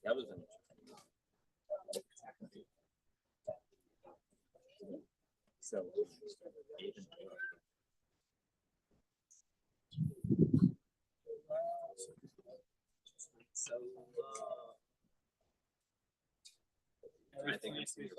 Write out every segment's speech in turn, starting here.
That was so. I think I see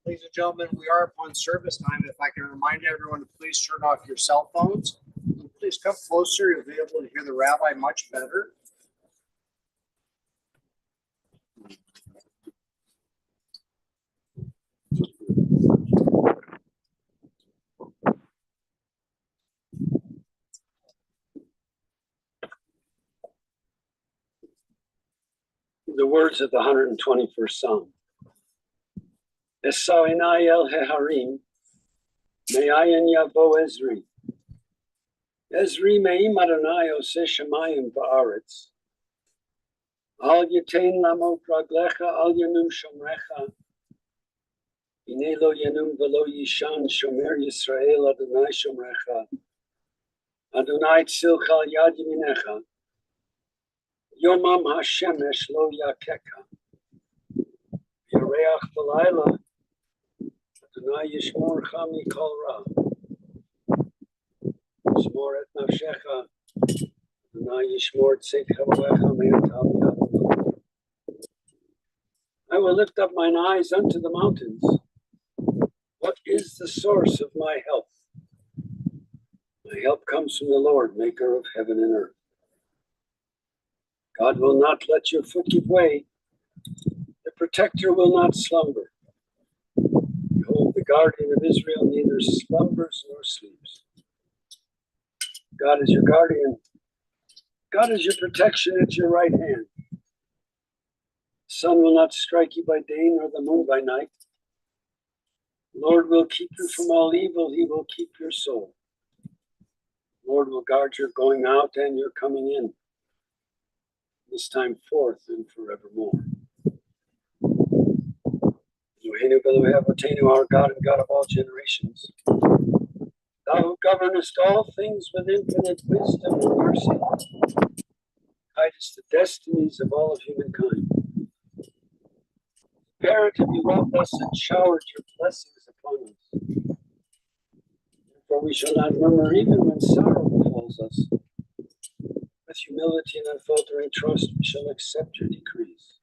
Ladies and gentlemen, we are upon service time. If I can remind everyone to please turn off your cell phones. Please come closer. You'll be able to hear the rabbi much better. The words of the 121st Psalm. Esainai el heharim, me'ayin yavo Ezri. Ezri me'im Adonai oseh shamayim ba'aretz. Al yatein lamot raglecha, al yanum shomrecha. Hine lo yanum velo yishan shomer Yisrael Adonai shomrecha. Adonai tzilcha al yad yaminecha. Yomam hashemesh lo yakeka. Yareach b'layla. Adonai yishmorcha mikol ra. Yishmor et nafshecha. Adonai yishmor tzedcha v'lecha me'atav yad. I will lift up mine eyes unto the mountains. What is the source of my help? My help comes from the Lord, maker of heaven and earth. God will not let your foot give way. The protector will not slumber. Behold, the guardian of Israel neither slumbers nor sleeps. God is your guardian. God is your protection at your right hand. The sun will not strike you by day, nor the moon by night. The Lord will keep you from all evil. He will keep your soul. The Lord will guard your going out and your coming in, this time forth and forevermore. Eloheinu Eloheinu, our God and God of all generations. Thou who governest all things with infinite wisdom and mercy, guidest the destinies of all of humankind. Imperative you loved us and showered your blessings upon us. For we shall not murmur even when sorrow befalls us. With humility and unfaltering trust, we shall accept your decrees.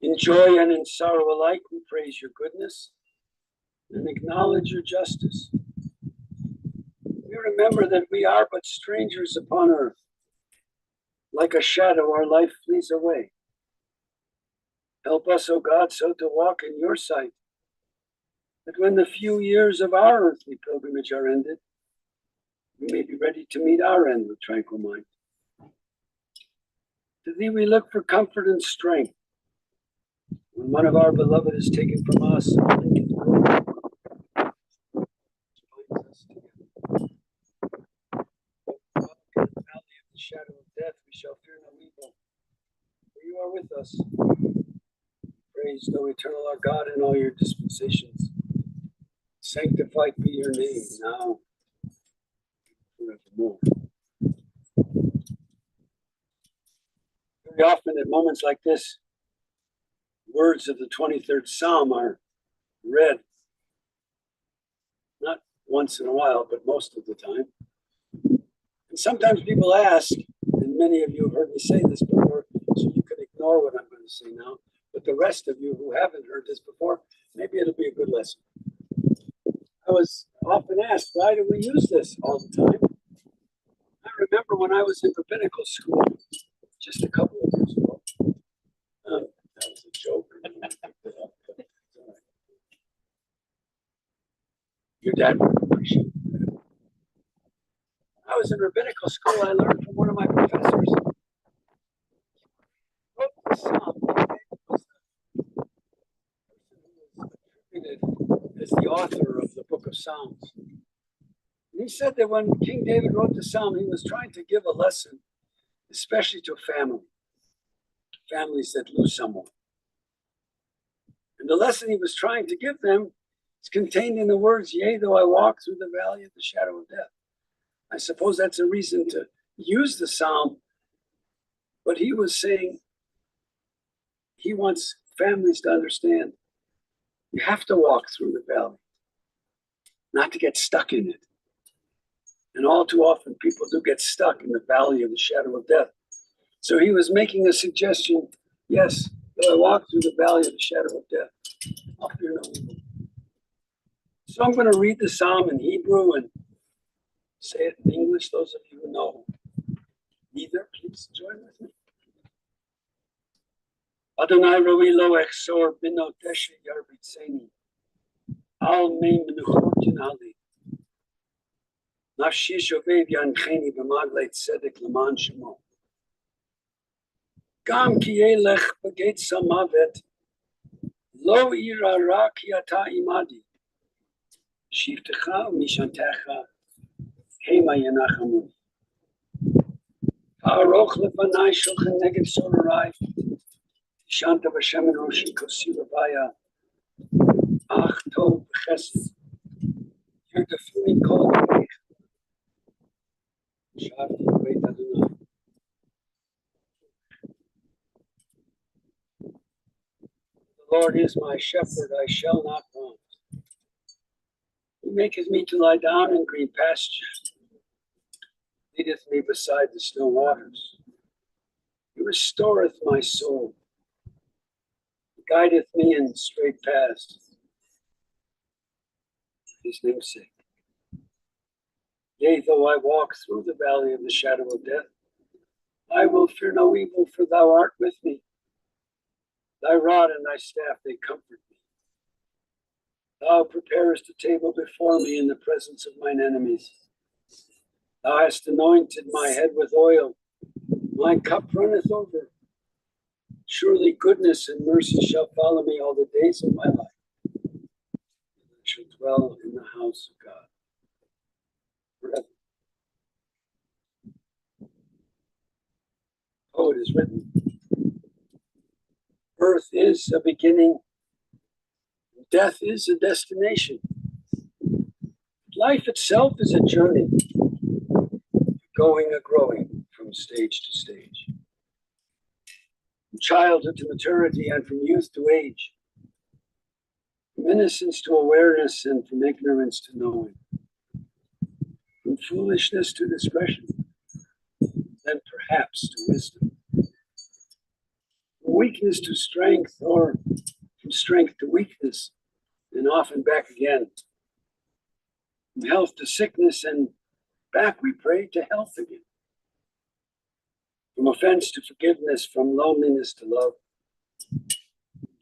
In joy and in sorrow alike, we praise your goodness and acknowledge your justice. We remember that we are but strangers upon earth. Like a shadow, our life flees away. Help us, O God, so to walk in your sight, that when the few years of our earthly pilgrimage are ended, we may be ready to meet our end with tranquil mind. To thee we look for comfort and strength. When one of our beloved is taken from us, in the valley of the shadow of death, we shall fear no evil. For you are with us. Praised, O eternal our God, in all your dispensations. Sanctified be your name now and forevermore. Very often at moments like this, words of the 23rd Psalm are read. Not once in a while, but most of the time. And sometimes people ask, and many of you have heard me say this before, so you can ignore what I'm going to say now, but the rest of you who haven't heard this before, maybe it'll be a good lesson. I was often asked, why do we use this all the time? I remember when I was in rabbinical school, just a couple of years ago. That was a joke. Your dad would appreciate it. When I was in rabbinical school, I learned from one of my professors. Wrote the Psalm. Was the person who was attributed as the author of the book of Psalms. And he said that when King David wrote the Psalm, he was trying to give a lesson, especially to families that lose someone. And the lesson he was trying to give them is contained in the words, yea, though I walk through the valley of the shadow of death. I suppose that's a reason to use the Psalm, but he was saying he wants families to understand you have to walk through the valley, not to get stuck in it. And all too often people do get stuck in the valley of the shadow of death. So he was making a suggestion, yes, though I walk through the valley of the shadow of death, I'll fear no evil. So I'm going to read the Psalm in Hebrew and say it in English, those of you who know neither, please join with me. Adonai roi lo echsor bino deshe yarbitzeni, al me menuchotin ali. Nafshi shovev yancheni b'maglei tzedek leman shemo. Gam ki elech b'geit samavet, lo ira ra ki ata imadi. Shivtecha u'mishantecha hema yanachamuni. Ha'aroch lefanai shulchan neged sorarai, shanta v'shem roshi kosi rabaya, ach tov v'chesed, yirtafuni kol v'nech, shavti b'beit Adonai. The Lord is my shepherd, I shall not want. He maketh me to lie down in green pastures, leadeth me beside the still waters. He restoreth my soul, he guideth me in straight paths, for his name's sake. Yea, though I walk through the valley of the shadow of death, I will fear no evil, for thou art with me. Thy rod and thy staff, they comfort me. Thou preparest a table before me in the presence of mine enemies. Thou hast anointed my head with oil. My cup runneth over. Surely goodness and mercy shall follow me all the days of my life. And I shall dwell in the house of God forever. Oh, it is written, birth is a beginning, death is a destination. Life itself is a journey, going and growing from stage to stage. From childhood to maturity and from youth to age. From innocence to awareness and from ignorance to knowing. from foolishness to discretion, then perhaps to wisdom. From weakness to strength, or from strength to weakness, and often back again. From health to sickness, and back we pray to health again. From offense to forgiveness, from loneliness to love,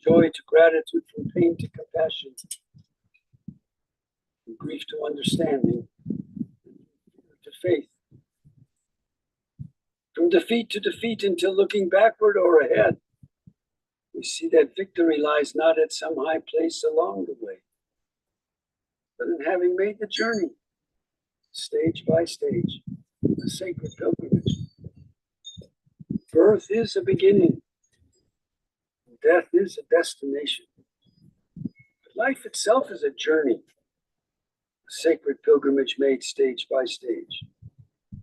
joy to gratitude, from pain to compassion, from grief to understanding, to faith. From defeat to defeat, until looking backward or ahead, we see that victory lies not at some high place along the way, but in having made the journey, stage by stage, a sacred pilgrimage. Birth is a beginning, death is a destination. But life itself is a journey, a sacred pilgrimage made stage by stage.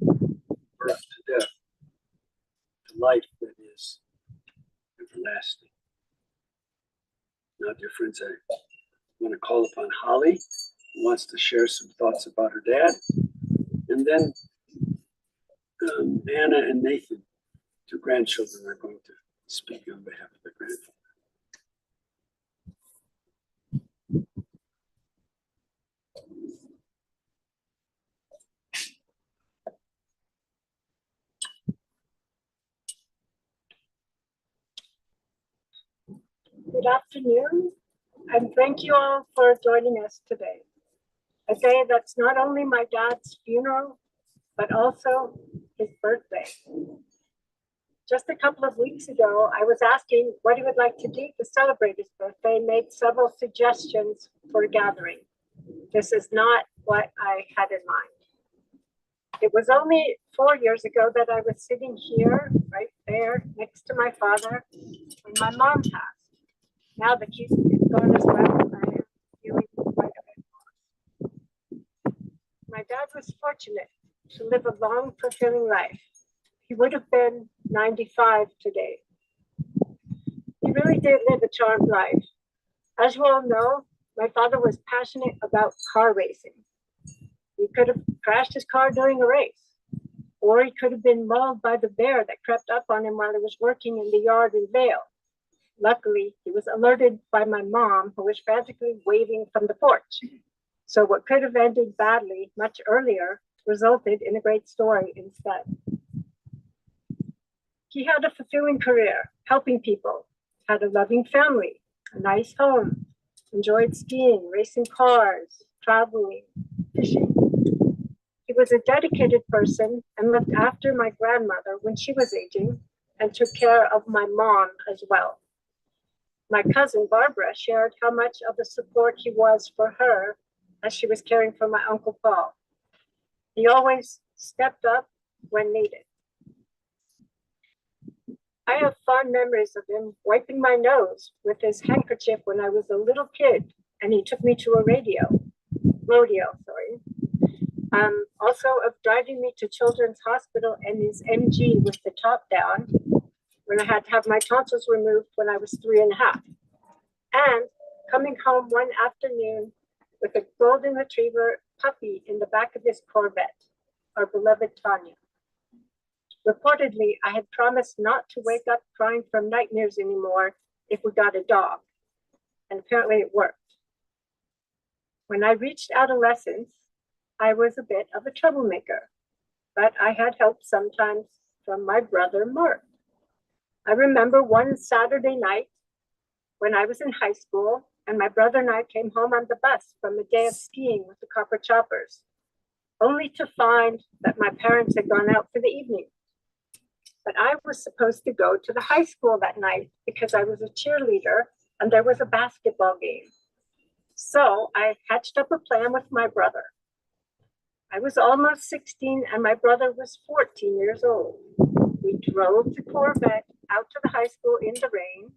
Birth to death, to life that is everlasting. Now, dear friends, I want to call upon Holly, who wants to share some thoughts about her dad, and then Anna and Nathan, two grandchildren, are going to speak on behalf of their grandfather. Good afternoon, and thank you all for joining us today. A day that's not only my dad's funeral, but also his birthday. Just a couple of weeks ago, I was asking what he would like to do to celebrate his birthday, made several suggestions for a gathering. This is not what I had in mind. It was only 4 years ago that I was sitting here, right there, next to my father, when my mom passed. Now that she's gone as well, I am feeling quite a bit lost. My dad was fortunate to live a long, fulfilling life. He would have been 95 today. He really did live a charmed life. As you all know, my father was passionate about car racing. He could have crashed his car during a race, or he could have been mauled by the bear that crept up on him while he was working in the yard in Vale. Luckily, he was alerted by my mom, who was frantically waving from the porch. So what could have ended badly much earlier resulted in a great story instead. He had a fulfilling career, helping people, had a loving family, a nice home, enjoyed skiing, racing cars, traveling, fishing. He was a dedicated person and looked after my grandmother when she was aging and took care of my mom as well. My cousin Barbara shared how much of a support he was for her as she was caring for my Uncle Paul. He always stepped up when needed. I have fond memories of him wiping my nose with his handkerchief when I was a little kid, and he took me to a rodeo. Also of driving me to Children's Hospital in his MG with the top down when I had to have my tonsils removed when I was 3.5. And coming home one afternoon with a golden retriever puppy in the back of his Corvette, our beloved Tanya. Reportedly, I had promised not to wake up crying from nightmares anymore if we got a dog, and apparently it worked. When I reached adolescence, I was a bit of a troublemaker, but I had help sometimes from my brother Mark. I remember one Saturday night when I was in high school, and my brother and I came home on the bus from a day of skiing with the Copper Choppers, only to find that my parents had gone out for the evening. But I was supposed to go to the high school that night because I was a cheerleader and there was a basketball game. So I hatched up a plan with my brother. I was almost 16 and my brother was 14 years old. We drove the Corvette out to the high school in the rain,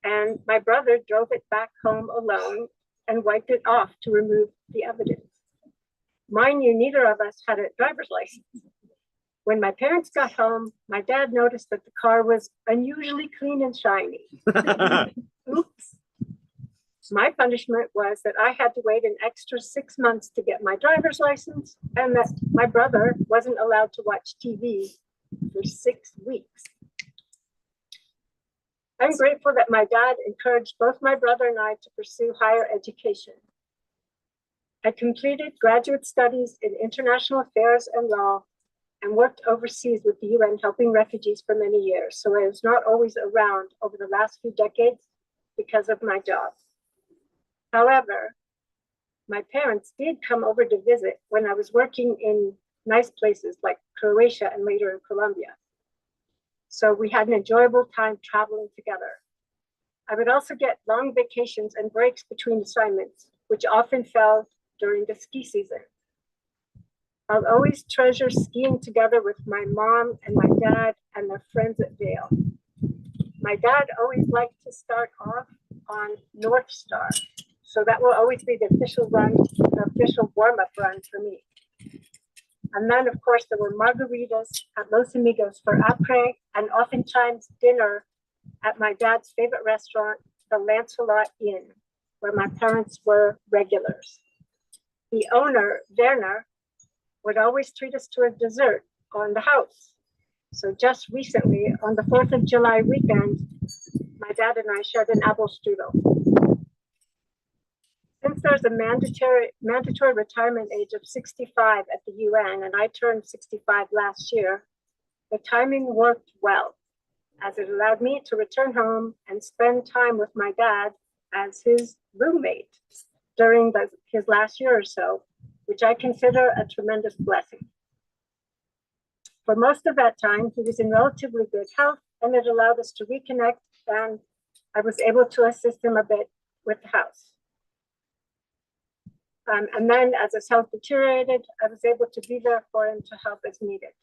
and my brother drove it back home alone and wiped it off to remove the evidence. Mind you, neither of us had a driver's license. When my parents got home, my dad noticed that the car was unusually clean and shiny. Oops. My punishment was that I had to wait an extra 6 months to get my driver's license, and that my brother wasn't allowed to watch TV for 6 weeks. I'm grateful that my dad encouraged both my brother and I to pursue higher education. I completed graduate studies in international affairs and law and worked overseas with the UN helping refugees for many years, so I was not always around over the last few decades because of my job. However, my parents did come over to visit when I was working in nice places like Croatia and later in Colombia. So we had an enjoyable time traveling together. I would also get long vacations and breaks between assignments, which often fell during the ski season. I'll always treasure skiing together with my mom and my dad and their friends at Vail. My dad always liked to start off on North Star, so that will always be the official run, the official warm-up run for me. And then, of course, there were margaritas at Los Amigos for après, and oftentimes dinner at my dad's favorite restaurant, the Lancelot Inn, where my parents were regulars. The owner, Werner, would always treat us to a dessert on the house. So just recently, on the 4th of July weekend, my dad and I shared an apple strudel. Since there's a mandatory retirement age of 65 at the UN, and I turned 65 last year, the timing worked well, as it allowed me to return home and spend time with my dad as his roommate during his last year or so, which I consider a tremendous blessing. For most of that time, he was in relatively good health, and it allowed us to reconnect, and I was able to assist him a bit with the house. And then as his health deteriorated, I was able to be there for him to help as needed.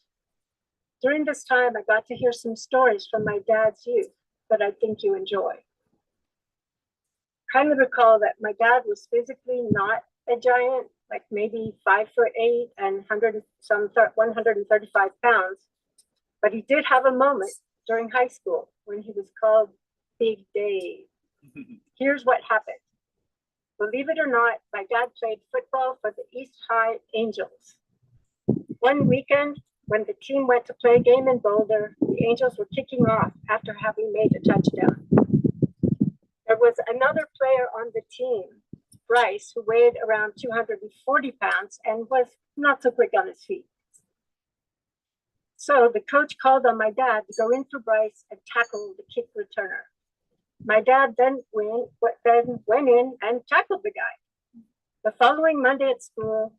During this time, I got to hear some stories from my dad's youth that I think you enjoy. Kind of recall that my dad was physically not a giant, like maybe 5'8" and 135 pounds, but he did have a moment during high school when he was called Big Dave. Here's what happened. Believe it or not, my dad played football for the East High Angels. One weekend, when the team went to play a game in Boulder, the Angels were kicking off after having made a touchdown. There was another player on the team, Bryce, who weighed around 240 pounds and was not so quick on his feet. So the coach called on my dad to go in for Bryce and tackle the kick returner. My dad then went in and tackled the guy. The following Monday at school,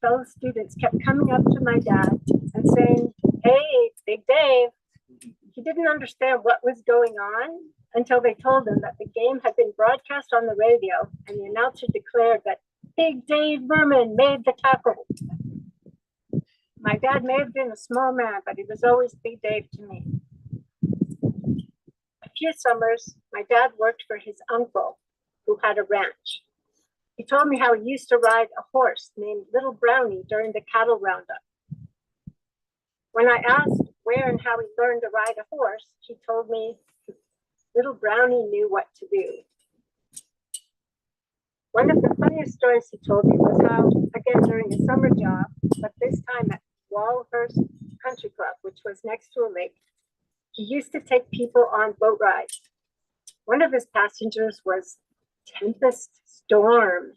fellow students kept coming up to my dad and saying, "Hey, Big Dave." He didn't understand what was going on until they told him that the game had been broadcast on the radio, and the announcer declared that Big Dave Berman made the tackle. My dad may have been a small man, but he was always Big Dave to me. A few summers, my dad worked for his uncle, who had a ranch. He told me how he used to ride a horse named Little Brownie during the cattle roundup. When I asked where and how he learned to ride a horse, he told me Little Brownie knew what to do. One of the funniest stories he told me was how, again during a summer job, but this time at Walhurst Country Club, which was next to a lake, he used to take people on boat rides. One of his passengers was Tempest Storm,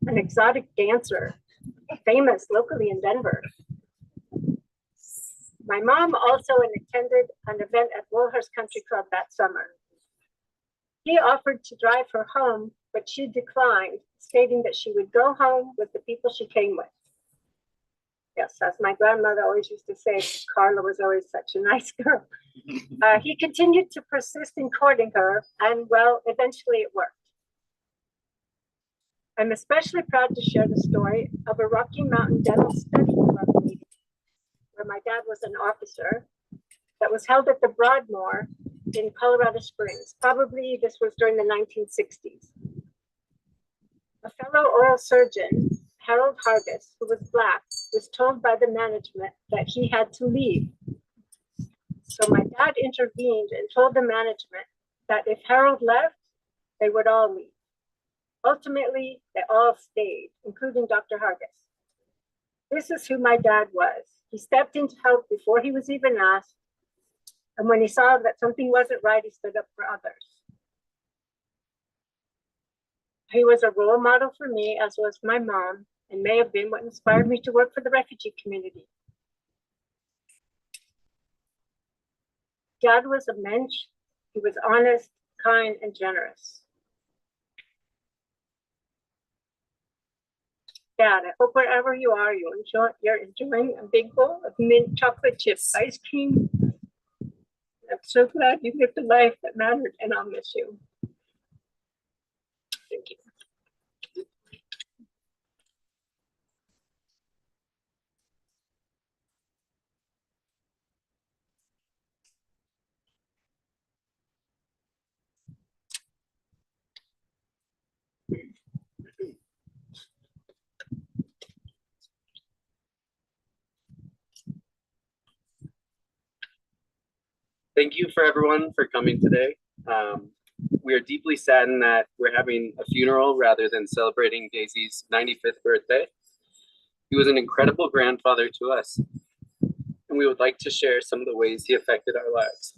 an exotic dancer, famous locally in Denver. My mom also attended an event at Walhurst Country Club that summer. He offered to drive her home, but she declined, stating that she would go home with the people she came with. Yes, as my grandmother always used to say, Carla was always such a nice girl. He continued to persist in courting her, and well, eventually it worked. I'm especially proud to share the story of a Rocky Mountain Dental Study Club meeting, where my dad was an officer, that was held at the Broadmoor in Colorado Springs. Probably this was during the 1960s. A fellow oral surgeon, Harold Hargis, who was Black, was told by the management that he had to leave. So my dad intervened and told the management that if Harold left, they would all leave. Ultimately, they all stayed, including Dr. Hargis. This is who my dad was. He stepped in to help before he was even asked. And when he saw that something wasn't right, he stood up for others. He was a role model for me, as was my mom, and may have been what inspired me to work for the refugee community. Dad was a mensch. He was honest, kind, and generous. Dad, I hope wherever you are, you're enjoying a big bowl of mint chocolate chip ice cream. I'm so glad you lived a life that mattered, and I'll miss you. Thank you. Thank you for everyone for coming today. We are deeply saddened that we're having a funeral rather than celebrating Daisy's 95th birthday. He was an incredible grandfather to us, and we would like to share some of the ways he affected our lives.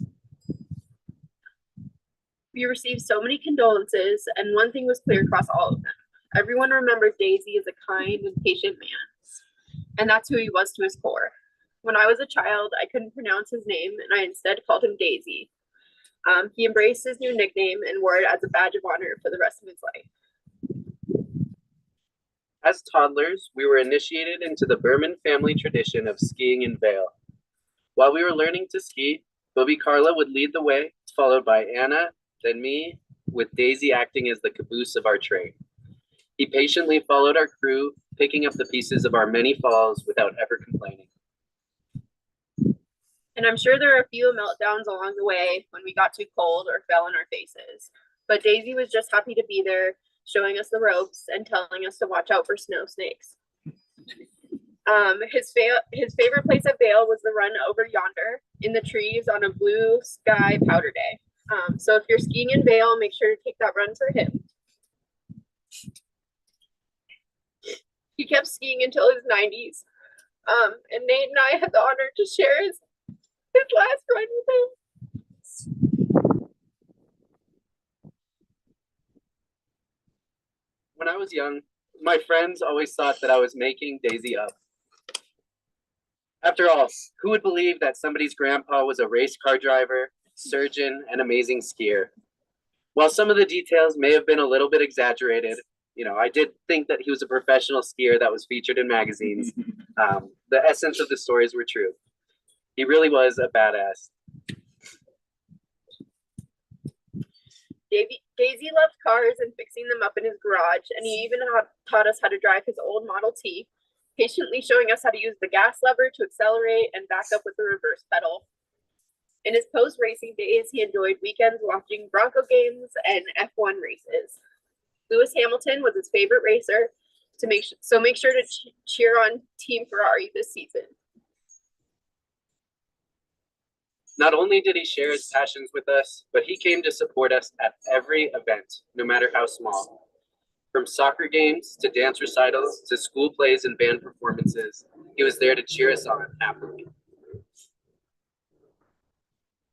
We received so many condolences, and one thing was clear across all of them. Everyone remembered Daisy as a kind and patient man, and that's who he was to his core. When I was a child, I couldn't pronounce his name, and I instead called him Daisy. He embraced his new nickname and wore it as a badge of honor for the rest of his life. As toddlers, we were initiated into the Berman family tradition of skiing in Vail. While we were learning to ski, Bobby Carla would lead the way, followed by Anna, then me, with Daisy acting as the caboose of our train. He patiently followed our crew, picking up the pieces of our many falls without ever complaining. And I'm sure there were a few meltdowns along the way when we got too cold or fell on our faces. But Daisy was just happy to be there, showing us the ropes and telling us to watch out for snow snakes. His favorite place at Vail was the run over yonder in the trees on a blue sky powder day. So if you're skiing in Vail, make sure to take that run for him. He kept skiing until his 90s. And Nate and I had the honor to share his last run with him. When I was young, my friends always thought that I was making Daisy up. After all, who would believe that somebody's grandpa was a race car driver, surgeon, and amazing skier? While some of the details may have been a little bit exaggerated, I did think that he was a professional skier that was featured in magazines. The essence of the stories were true. He really was a badass. Daisy loved cars and fixing them up in his garage, and he even taught us how to drive his old Model T, patiently showing us how to use the gas lever to accelerate and back up with the reverse pedal. In his post-racing days, he enjoyed weekends watching Bronco games and F1 races. Lewis Hamilton was his favorite racer, so make sure to cheer on Team Ferrari this season. Not only did he share his passions with us, but he came to support us at every event, no matter how small. From soccer games to dance recitals to school plays and band performances, he was there to cheer us on happily.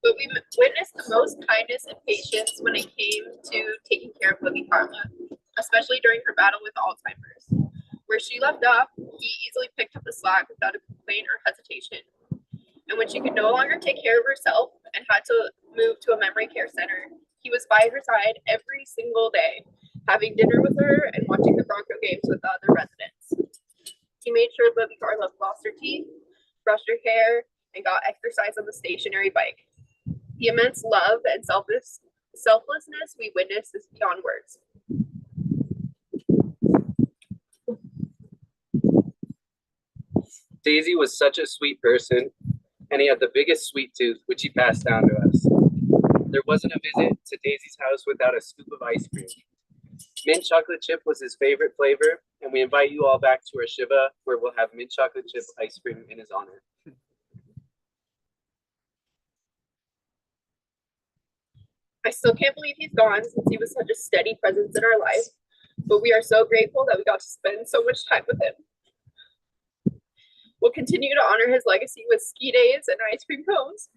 But we witnessed the most kindness and patience when it came to taking care of Libby Carla, especially during her battle with Alzheimer's. Where she left off, he easily picked up the slack without a complaint or hesitation. And when she could no longer take care of herself and had to move to a memory care center, he was by her side every single day, having dinner with her and watching the Bronco games with the other residents. He made sure Libby Carla flossed her teeth, brushed her hair, and got exercise on the stationary bike. The immense love and selflessness we witnessed is beyond words. Daisy was such a sweet person, and he had the biggest sweet tooth, which he passed down to us. There wasn't a visit to Daisy's house without a scoop of ice cream. Mint chocolate chip was his favorite flavor, and we invite you all back to our Shiva, where we'll have mint chocolate chip ice cream in his honor. I still can't believe he's gone since he was such a steady presence in our life. but we are so grateful that we got to spend so much time with him. We'll continue to honor his legacy with ski days and ice cream cones.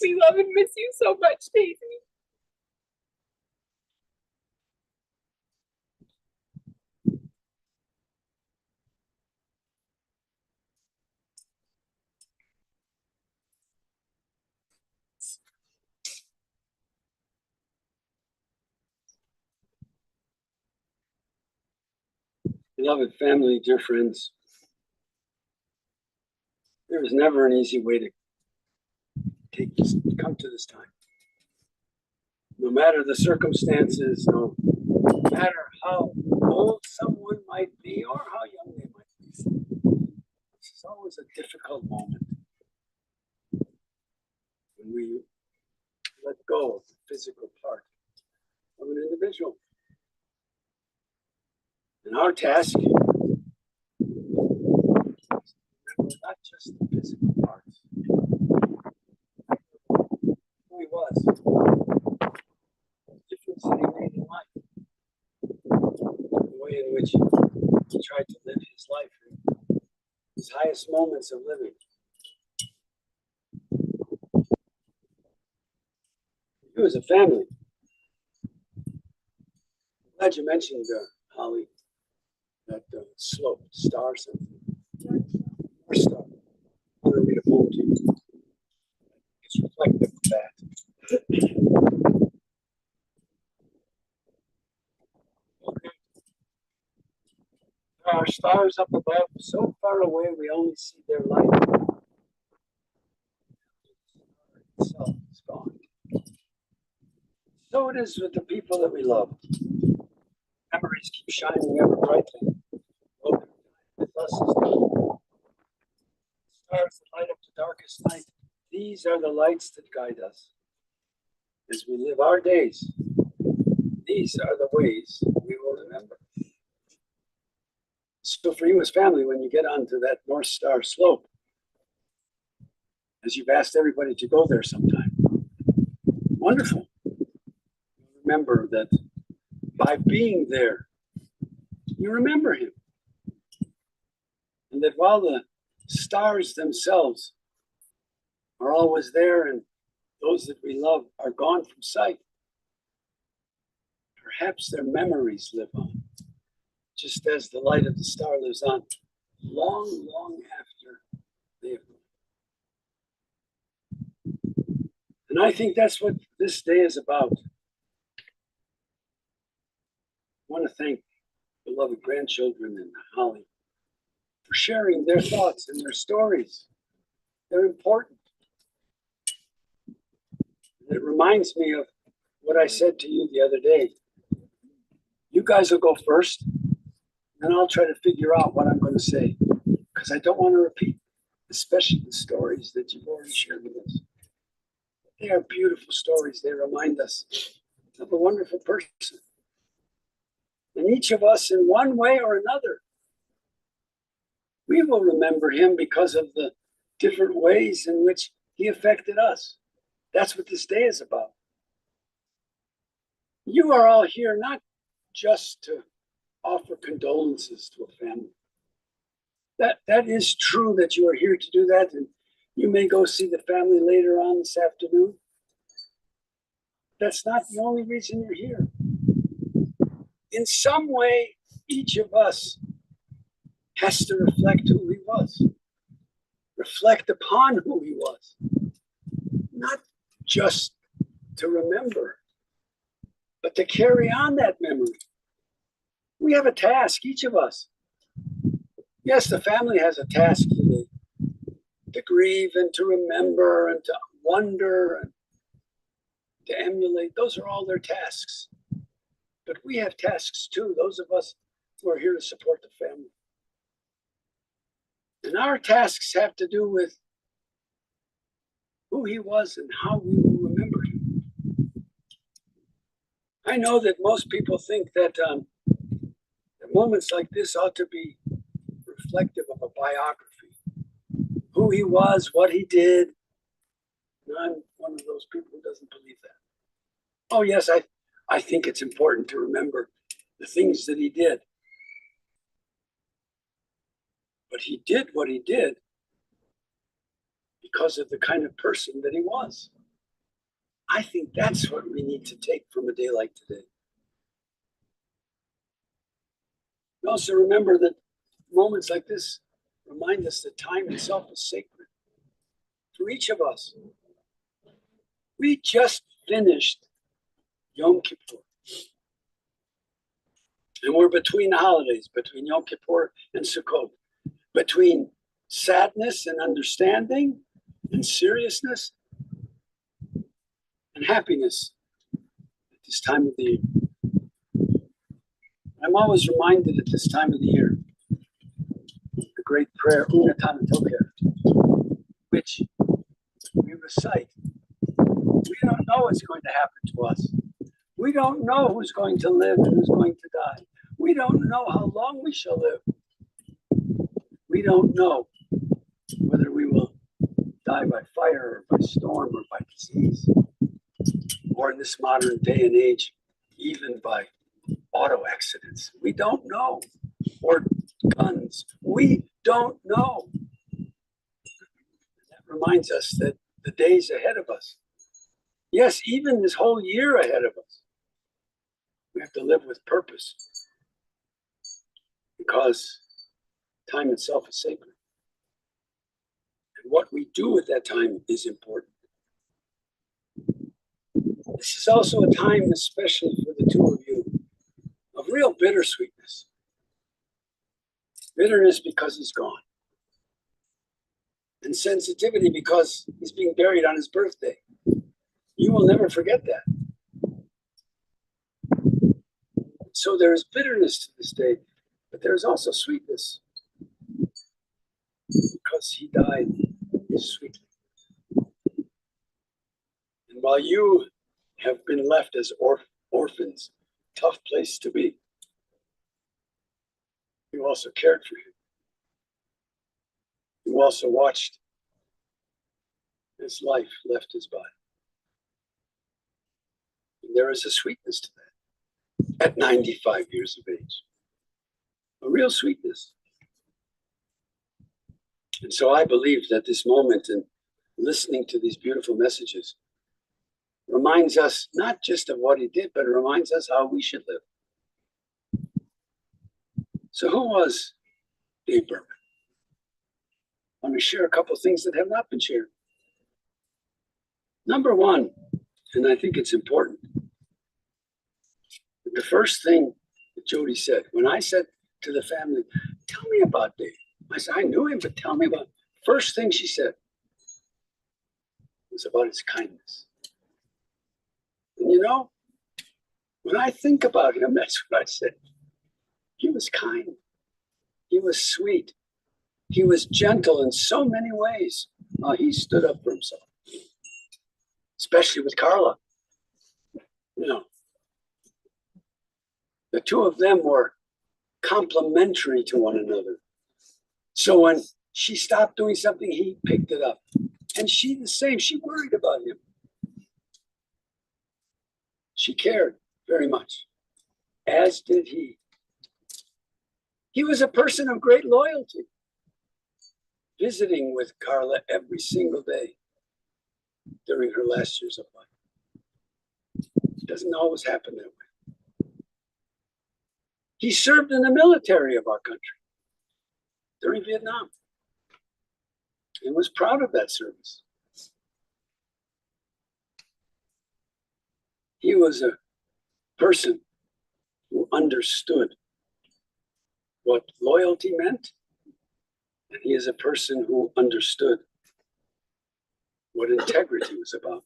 We love and miss you so much, Daisy. Beloved family, dear friends, there is never an easy way to come to this time. No matter the circumstances, no matter how old someone might be or how young they might be, this is always a difficult moment when we let go of the physical part of an individual. And our task is to remember not just the physical parts, who he was, the difference that he made in life, the way in which he tried to live his life, his highest moments of living. It was a family. I'm glad you mentioned, Holly, that slope, star something. Or star. I'm going to read a poem to you. It's reflective of that. Okay. There are stars up above, so far away we only see their light. The sun is gone. So it is with the people that we love. Memories keep shining ever brightly. With us is done. Stars that light up the darkest night. These are the lights that guide us. As we live our days, these are the ways we will remember. So for you as family, when you get onto that North Star slope, as you've asked everybody to go there sometime, wonderful. Remember that by being there, you remember him. And that while the stars themselves are always there and those that we love are gone from sight, perhaps their memories live on, just as the light of the star lives on long, long after they have gone. And I think that's what this day is about. I want to thank beloved grandchildren and Holly for sharing their thoughts and their stories. They're important. And it reminds me of what I said to you the other day. You guys will go first, and I'll try to figure out what I'm going to say, because I don't want to repeat, especially the stories that you've already shared with us. They are beautiful stories. They remind us of a wonderful person. And each of us, in one way or another, we will remember him because of the different ways in which he affected us. That's what this day is about. You are all here not just to offer condolences to a family. That is true that you are here to do that, and you may go see the family later on this afternoon. That's not the only reason you're here. In some way, each of us has to reflect who he was, reflect upon who he was, not just to remember, but to carry on that memory. We have a task, each of us. Yes, the family has a task today, to grieve and to remember and to wonder and to emulate. Those are all their tasks. But we have tasks too, those of us who are here to support the family. And our tasks have to do with who he was and how we will remember him. I know that most people think that moments like this ought to be reflective of a biography. Who he was, what he did. And I'm one of those people who doesn't believe that. Oh yes, I think it's important to remember the things that he did. But he did what he did because of the kind of person that he was. I think that's what we need to take from a day like today. We also remember that moments like this remind us that time itself is sacred for each of us. We just finished Yom Kippur. And we're between the holidays, between Yom Kippur and Sukkot, between sadness and understanding and seriousness and happiness at this time of the year. I'm always reminded at this time of the year, the great prayer, Unatan Toker, which we recite. We don't know what's going to happen to us. We don't know who's going to live and who's going to die. We don't know how long we shall live. We don't know whether we will die by fire or by storm or by disease, or in this modern day and age, even by auto accidents. We don't know. Or guns. We don't know. That reminds us that the days ahead of us, yes, even this whole year ahead of us, we have to live with purpose because time itself is sacred. And what we do with that time is important. This is also a time, especially for the two of you, of real bittersweetness. Bitterness because he's gone. And sensitivity because he's being buried on his birthday. You will never forget that. So there is bitterness to this day, but there is also sweetness because he died sweetly. And while you have been left as orphans, tough place to be, you also cared for him. You also watched his life left his body. And there is a sweetness to that at 95 years of age. A real sweetness. And so I believe that this moment and listening to these beautiful messages reminds us not just of what he did, but it reminds us how we should live. So who was Dave Berman? I want to share a couple of things that have not been shared. Number one, and I think it's important, the first thing that Jody said, when I said to the family, tell me about Dave. I said, I knew him, but tell me about it. First thing she said was about his kindness. And you know, when I think about him, that's what I said. He was kind. He was sweet. He was gentle in so many ways. He stood up for himself, especially with Carla. You know, the two of them were complementary to one another. So when she stopped doing something, he picked it up. And she the same. She worried about him. She cared very much, as did he. He was a person of great loyalty, visiting with Carla every single day during her last years of life. It doesn't always happen that way. He served in the military of our country during Vietnam and was proud of that service. He was a person who understood what loyalty meant, and he is a person who understood what integrity was about.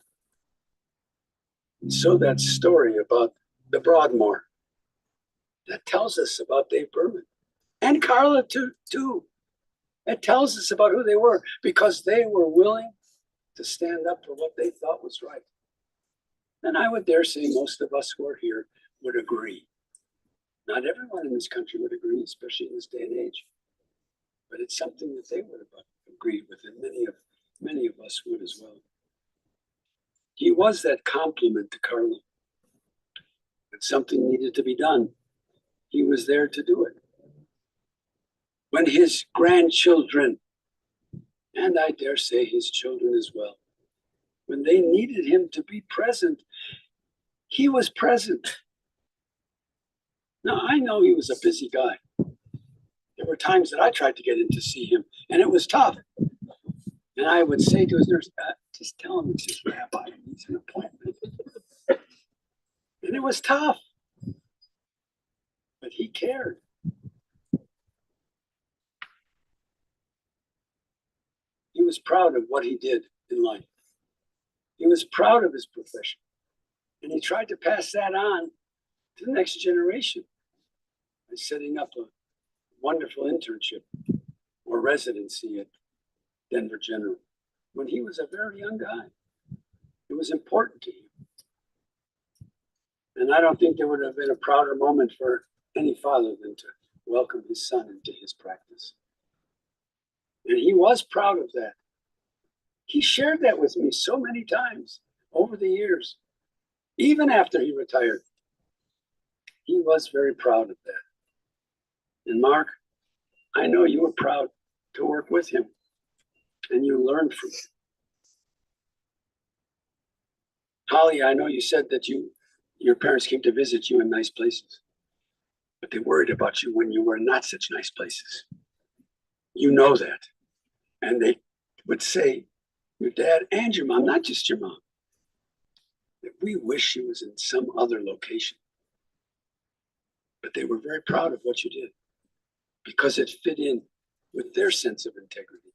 And so that story about the Broadmoor, that tells us about Dave Berman and Carla too. It tells us about who they were because they were willing to stand up for what they thought was right. And I would dare say most of us who are here would agree. Not everyone in this country would agree, especially in this day and age. But it's something that they would have agreed with, and many of us would as well. He was that compliment to Carla. But something needed to be done. he was there to do it. When his grandchildren, and I dare say his children as well, when they needed him to be present, he was present. Now, I know he was a busy guy. There were times that I tried to get in to see him, and it was tough. And I would say to his nurse, just tell him it's his rabbi, he needs an appointment. And it was tough. But he cared. He was proud of what he did in life. He was proud of his profession. And he tried to pass that on to the next generation by setting up a wonderful internship or residency at Denver General when he was a very young guy. It was important to him. And I don't think there would have been a prouder moment for any father than to welcome his son into his practice. And he was proud of that. He shared that with me so many times over the years, even after he retired. He was very proud of that. And Mark, I know you were proud to work with him and you learned from him. Holly, I know you said that your parents came to visit you in nice places, but they worried about you when you were in not such nice places. You know that. And they would say, your dad and your mom, not just your mom, that we wish she was in some other location. But they were very proud of what you did because it fit in with their sense of integrity,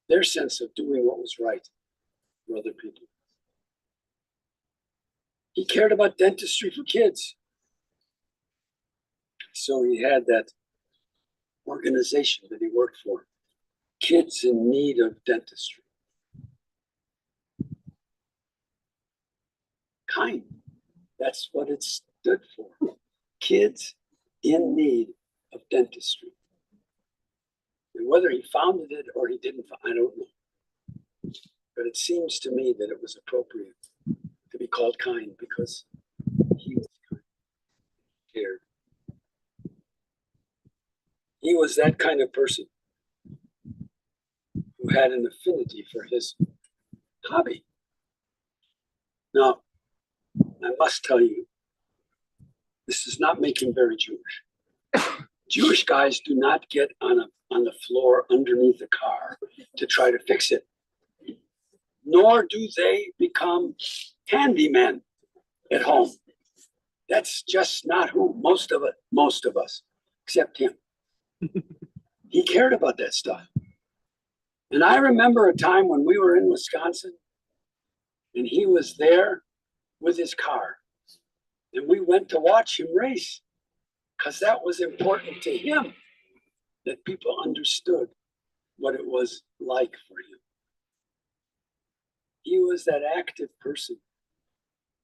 their sense of doing what was right for other people. He cared about dentistry for kids. So he had that organization that he worked for, Kids in Need of Dentistry. Kind, that's what it stood for. Kids in Need of Dentistry. And whether he founded it or he didn't, I don't know. But it seems to me that it was appropriate to be called kind because he was kind, cared. He was that kind of person who had an affinity for his hobby. Now, I must tell you, this does not make him very Jewish. Jewish guys do not get on the floor underneath a car to try to fix it. Nor do they become handymen at home. That's just not who most of us, except him. He cared about that stuff. And I remember a time when we were in Wisconsin and he was there with his car. And we went to watch him race because that was important to him, that people understood what it was like for him. He was that active person.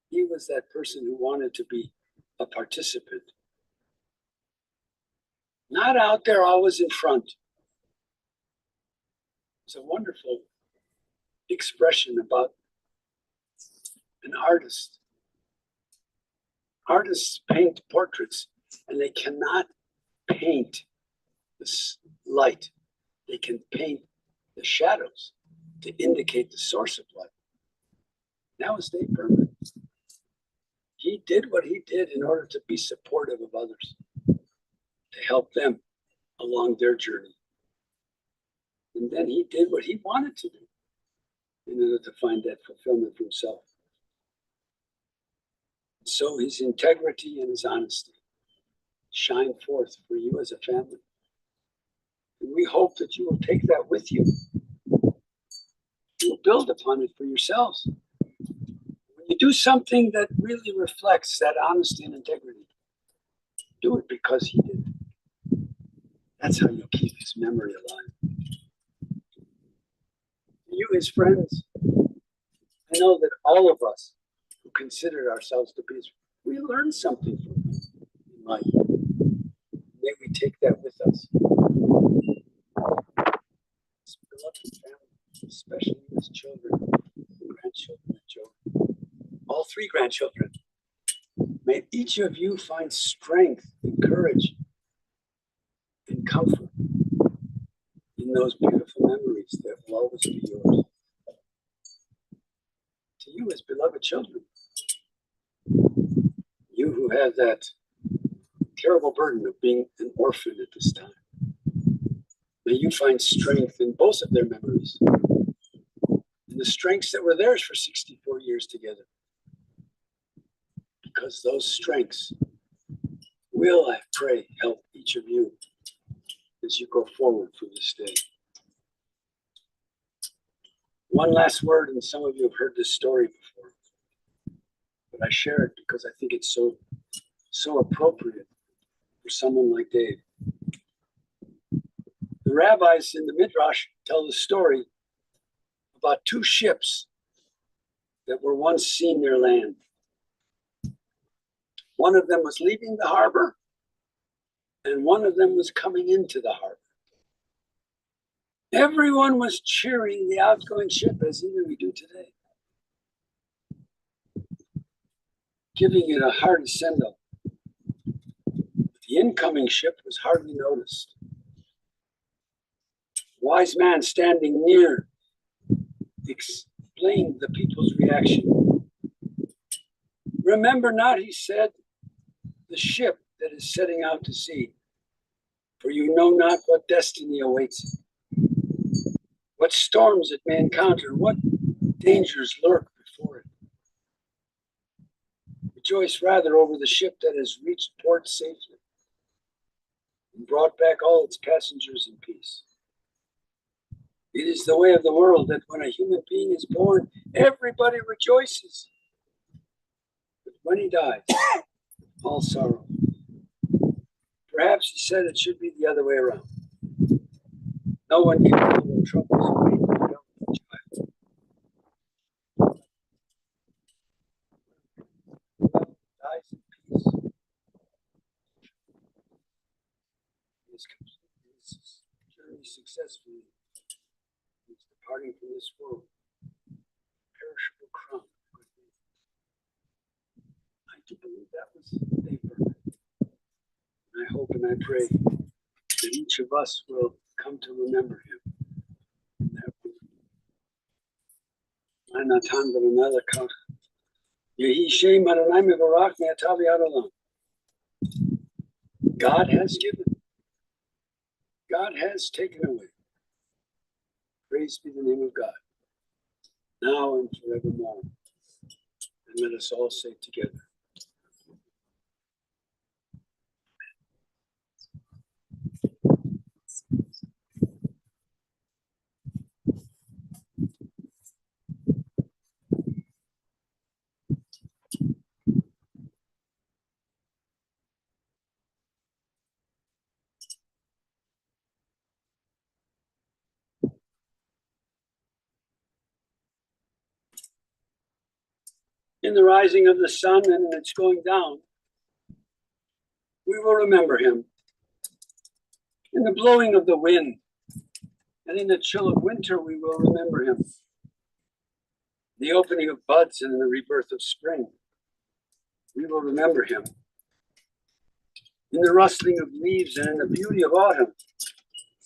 He was that person who wanted to be a participant. Not out there always in front. It's a wonderful expression about an artist. Artists paint portraits and they cannot paint the light. They can paint the shadows to indicate the source of light. That was Dave Berman. He did what he did in order to be supportive of others, to help them along their journey. And then he did what he wanted to do in order to find that fulfillment for himself. So his integrity and his honesty shine forth for you as a family. And we hope that you will take that with you. You'll build upon it for yourselves. When you do something that really reflects that honesty and integrity, do it because he did it. That's how you'll keep his memory alive. You, his friends, I know that all of us who consider ourselves to be, we learned something from him in life. May we take that with us. His beloved family, especially his children, grandchildren, and children, all three grandchildren. May each of you find strength and courage and comfort in those beautiful memories that will always be yours. To you as beloved children, you who have that terrible burden of being an orphan at this time, may you find strength in both of their memories, in the strengths that were theirs for 64 years together. Because those strengths will, I pray, help each of you as you go forward for this day. One last word, and some of you have heard this story before, but I share it because I think it's so appropriate for someone like Dave. The rabbis in the Midrash tell the story about two ships that were once seen near land. One of them was leaving the harbor, and one of them was coming into the harbor. Everyone was cheering the outgoing ship, as even we do today, giving it a hearty send-off. The incoming ship was hardly noticed. A wise man standing near explained the people's reaction. Remember not, he said, the ship that is setting out to sea, for you know not what destiny awaits it, what storms it may encounter, what dangers lurk before it. Rejoice rather over the ship that has reached port safely and brought back all its passengers in peace. It is the way of the world that when a human being is born, everybody rejoices. But when he dies, all sorrow. Perhaps he said it should be the other way around. No one can tell their troubles away from a young child. Dies in peace. He has completed his journey successfully. He's departing from this world. Perishable crown. I do believe that was Dave Berman. I hope and I pray that each of us will come to remember him. God has given. God has taken away. Praise be the name of God, now and forevermore. And let us all say together. In the rising of the sun and in its going down, we will remember him. In the blowing of the wind and in the chill of winter, we will remember him. The opening of buds and in the rebirth of spring, we will remember him. In the rustling of leaves and in the beauty of autumn,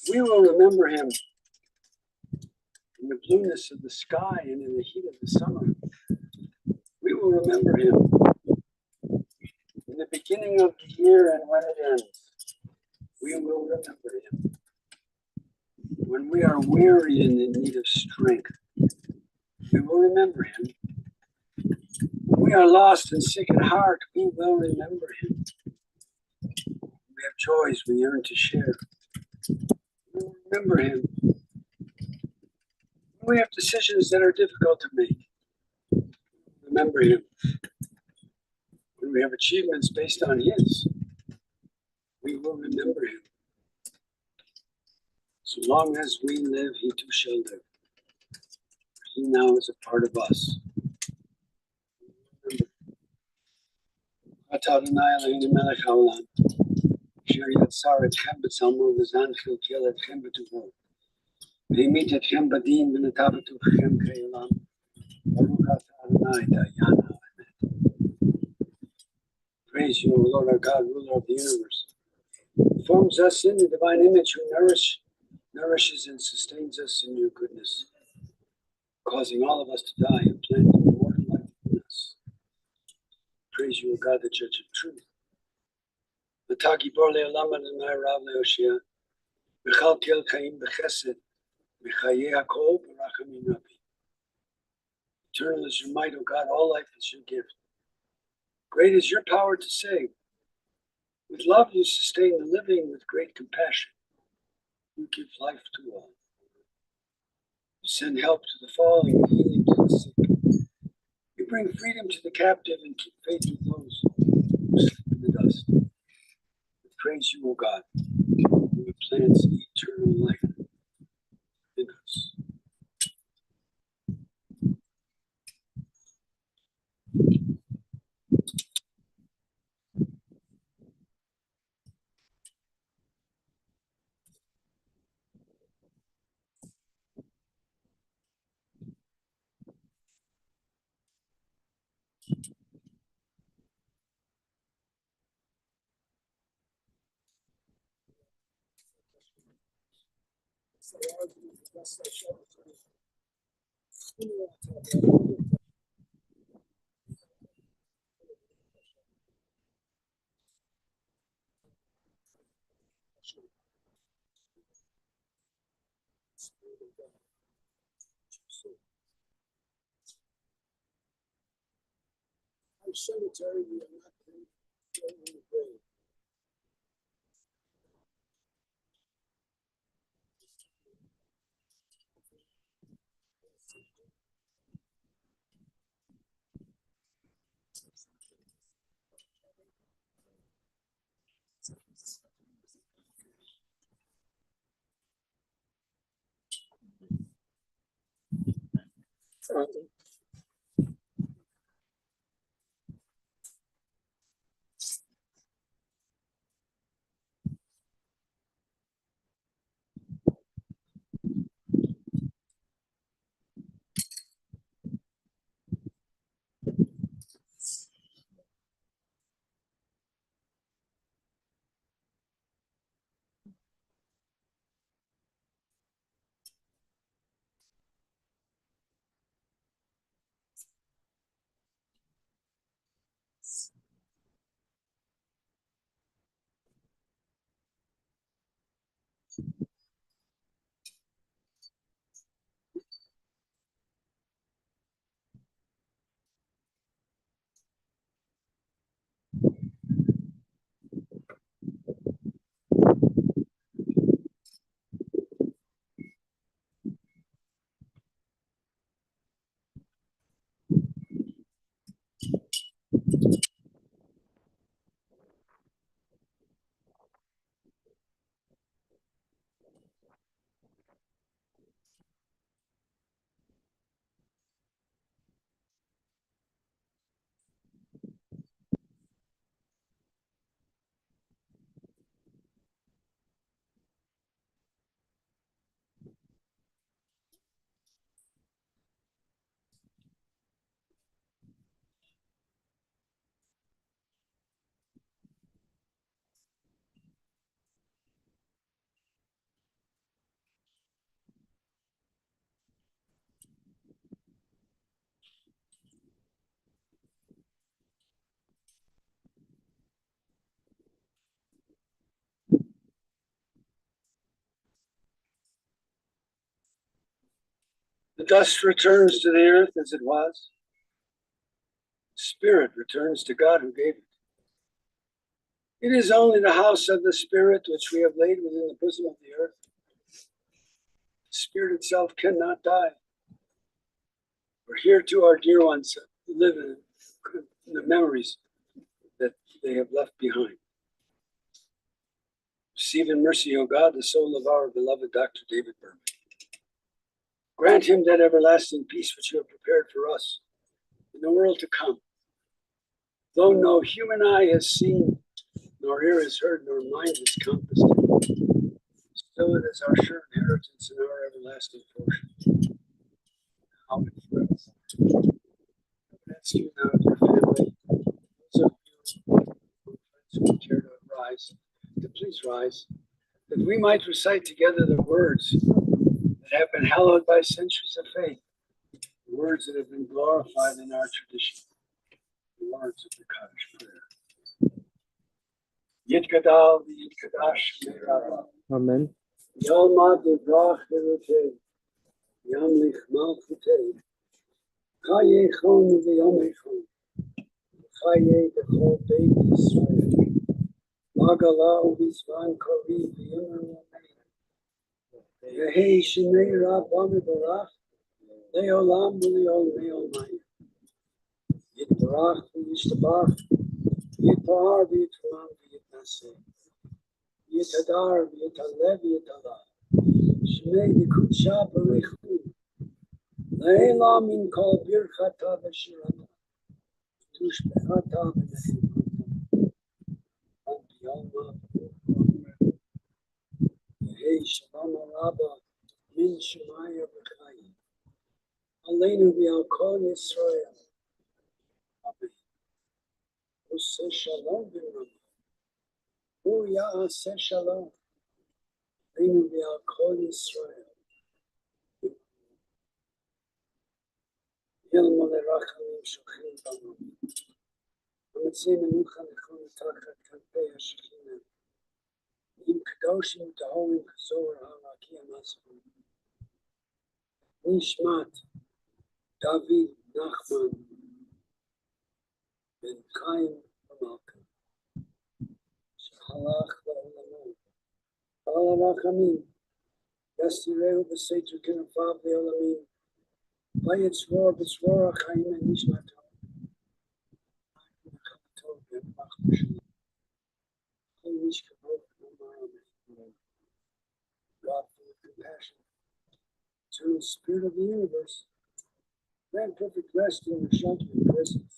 we will remember him. In the blueness of the sky and in the heat of the summer, we will remember him. In the beginning of the year and when it ends, we will remember him. When we are weary and in need of strength, we will remember him. When we are lost and sick at heart, we will remember him. We have joys we yearn to share. We will remember him. When we have decisions that are difficult to make, remember him. When we have achievements based on his, we will remember him. So long as we live, he too shall live. He now is a part of us. Praise you, O Lord our God, ruler of the universe. Who forms us in the divine image, who nourishes and sustains us in your goodness, causing all of us to die and planting immortal life in us. Praise you, O God, the Judge of truth. Matagi bor le'olam Adonai rav le'oshia, v'chalkel chaim b'chesed, v'chayei hakol b'rachamim rabim. Eternal is your might, O God, all life is your gift. Great is your power to save. With love you sustain the living, with great compassion you give life to all. You send help to the fallen, healing to the sick. You bring freedom to the captive and keep faith with those who sleep in the dust. We praise you, O God, who plants eternal life in us. Our cemetery, we are not going in the grave. The dust returns to the earth as it was. Spirit returns to God who gave it. It is only the house of the Spirit which we have laid within the bosom of the earth. The Spirit itself cannot die. For here too our dear ones live in the memories that they have left behind. Receive in mercy, O God, the soul of our beloved Dr. David Berman. Grant him that everlasting peace which you have prepared for us in the world to come. Though no human eye has seen, nor ear has heard, nor mind has compassed it, still it is our sure inheritance and our everlasting portion. Now and forever. I ask you now, dear family, those of you to please rise, that we might recite together the words that have been hallowed by centuries of faith, the words that have been glorified in our tradition, the words of the Kaddish prayer. Yitgadal v'yitkadash me'rava. Amen. Yalma devrach v'rotei. Yamlich malchutei. Chaye chon v'yomechon. Chaye b'chol beit Yisrael. Magala u'vizvan kori v'yomem yamein. Yehei shemei Rabban v'barach. Le'olam v'le'olmei olmayim. Yitbarach v'yishtabach. Yitpahar v'yitramam v'yitnaseh. Yitadar v'yitalev v'yitalah. Shmei v'kudsha b'rechu. Le'elam min kol birchata v'shirata. Tushbechata v'nechimata. Antiyama v'yomem. Yehei shalom rabba min shemaya v'chayim. Aleinu v'al kol Yisrael. Amen. Oseh shalom v'rama. Ya'aseh shalom. Aleinu v'al kol Yisrael. Yelmo lerachamim shochim b'amam. Ametzei menucha nechon tachat kanpei hashechina. Im kadoshim tahorim kazor ha'raki amazon. Nishmat David Nachman ben Chaim Malka. Shalach la'olamo. Al ha'rachamim. Yastireu b'seiter kenafav le'olamim. Vayetzror b'tzror ha'chaim and nishmato. God, full of compassion, eternal spirit of the universe, grant perfect rest in your sheltering presence.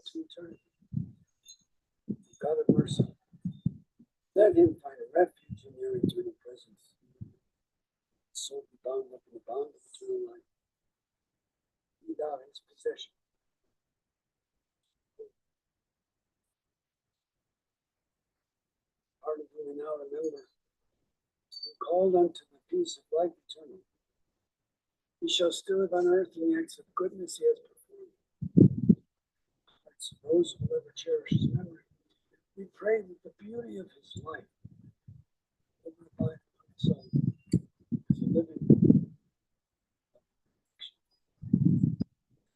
To eternity. God of mercy, let him find a refuge in your eternal presence. His soul be bound up in the bond of eternal life. Be thou his possession. Part of whom we now remember, who called unto the peace of life eternal. He shall still live on earth in the acts of goodness he has performed. Hearts of those who ever cherish his memory, we pray that the beauty of his life will abide upon his soul as a living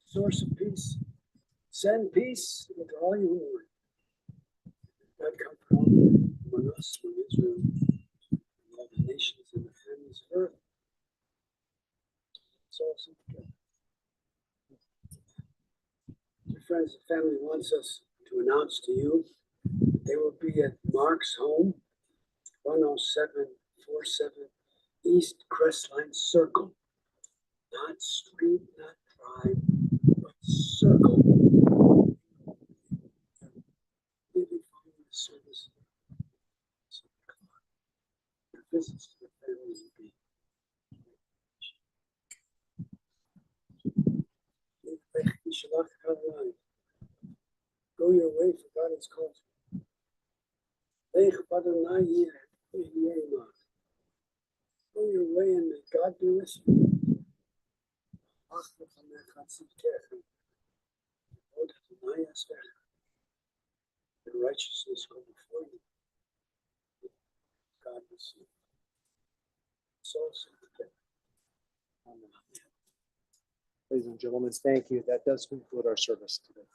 source of peace. Send peace into all you who mourn. God comfort all among us, among Israel, and all the nations and the families of earth. It's all sing together. Dear friends, the family wants us to announce to you that they will be at Mark's home, 10747 East Crestline Circle. Not street, not drive, but circle. Maybe following the service. Your visits to the family will be. Go your way, for God has called you. Go your way, and may God be with you. Your righteousness go before you. God will see. So together. Amen. Ladies and gentlemen, thank you. That does conclude our service today.